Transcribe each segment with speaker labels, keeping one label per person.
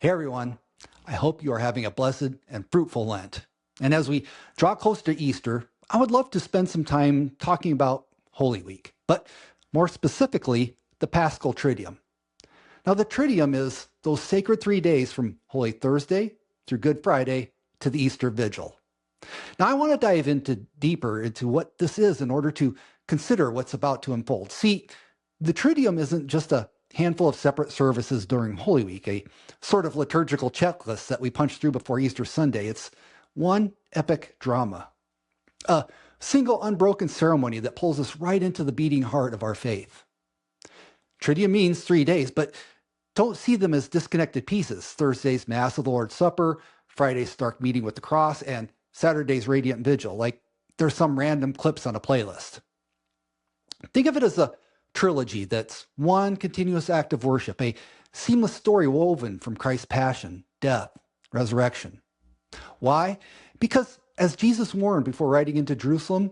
Speaker 1: Hey everyone, I hope you are having a blessed and fruitful Lent. And as we draw close to Easter, I would love to spend some time talking about Holy Week, but more specifically, the Paschal Triduum. Now, the Triduum is those sacred 3 days from Holy Thursday through Good Friday to the Easter Vigil. Now, I want to dive deeper into what this is in order to consider what's about to unfold. See, the Triduum isn't just a handful of separate services during Holy Week, a sort of liturgical checklist that we punch through before Easter Sunday. It's one epic drama, a single unbroken ceremony that pulls us right into the beating heart of our faith. Triduum means 3 days, but don't see them as disconnected pieces. Thursday's Mass of the Lord's Supper, Friday's stark meeting with the cross, and Saturday's radiant vigil, like there's some random clips on a playlist. Think of it as a trilogy that's one continuous act of worship, a seamless story woven from Christ's passion, death, resurrection. Why? Because as Jesus warned before riding into Jerusalem,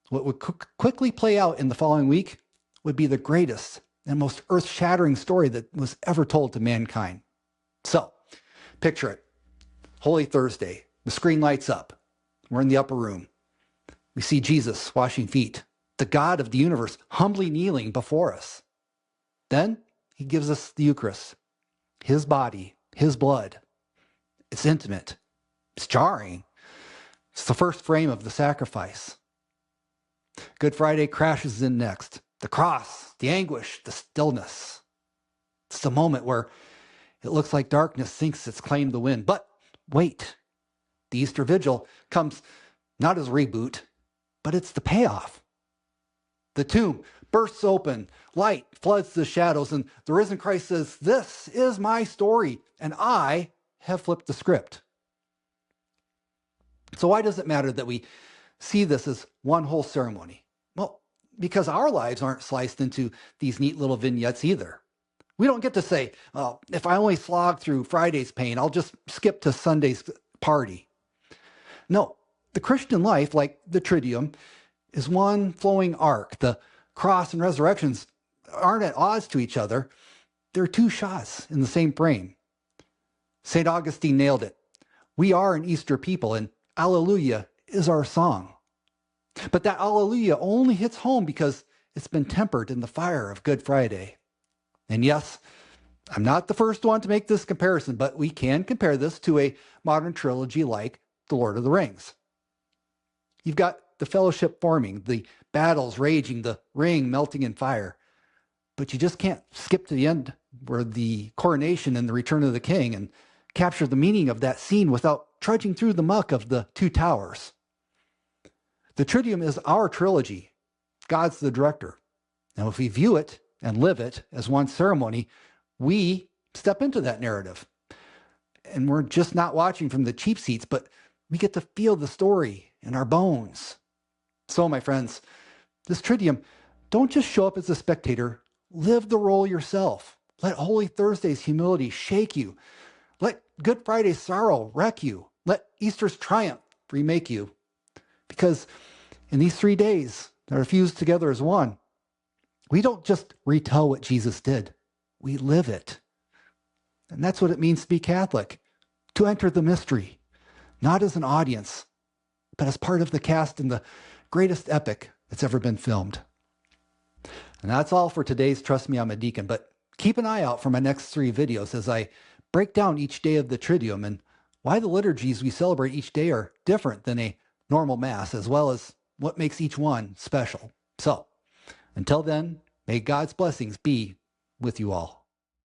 Speaker 1: what would quickly play out in the following week would be the greatest and most earth-shattering story that was ever told to mankind. So, picture it. Holy Thursday, the screen lights up. We're in the upper room. We see Jesus washing feet, the God of the universe humbly kneeling before us. Then he gives us the Eucharist, his body, his blood. It's intimate. It's jarring. It's the first frame of the sacrifice. Good Friday crashes in next. The cross, the anguish, the stillness. It's the moment where it looks like darkness thinks it's claimed the win. But wait, the Easter Vigil comes not as a reboot, but it's the payoff. The tomb bursts open, light floods the shadows, and the risen Christ says, "This is my story, and I have flipped the script." So why does it matter that we see this as one whole ceremony? Well, because our lives aren't sliced into these neat little vignettes either. We don't get to say, "Oh, if I only slog through Friday's pain, I'll just skip to Sunday's party." No, the Christian life, like the Triduum, is one flowing arc. The cross and resurrections aren't at odds to each other. They're two shots in the same frame. St. Augustine nailed it. We are an Easter people, and Alleluia is our song. But that Alleluia only hits home because it's been tempered in the fire of Good Friday. And yes, I'm not the first one to make this comparison, but we can compare this to a modern trilogy like The Lord of the Rings. You've got the fellowship forming, the battles raging, the ring melting in fire. But you just can't skip to the end where the coronation and the return of the king and capture the meaning of that scene without trudging through the muck of the two towers. The Triduum is our trilogy. God's the director. Now, if we view it and live it as one ceremony, we step into that narrative. And we're just not watching from the cheap seats, but we get to feel the story in our bones. So, my friends, this Triduum, don't just show up as a spectator. Live the role yourself. Let Holy Thursday's humility shake you. Let Good Friday's sorrow wreck you. Let Easter's triumph remake you. Because in these 3 days that are fused together as one, we don't just retell what Jesus did. We live it. And that's what it means to be Catholic, to enter the mystery, not as an audience, but as part of the cast in the greatest epic that's ever been filmed. And that's all for today's Trust Me, I'm a Deacon, but keep an eye out for my next 3 videos as I break down each day of the Triduum and why the liturgies we celebrate each day are different than a normal Mass, as well as what makes each one special. So, until then, may God's blessings be with you all.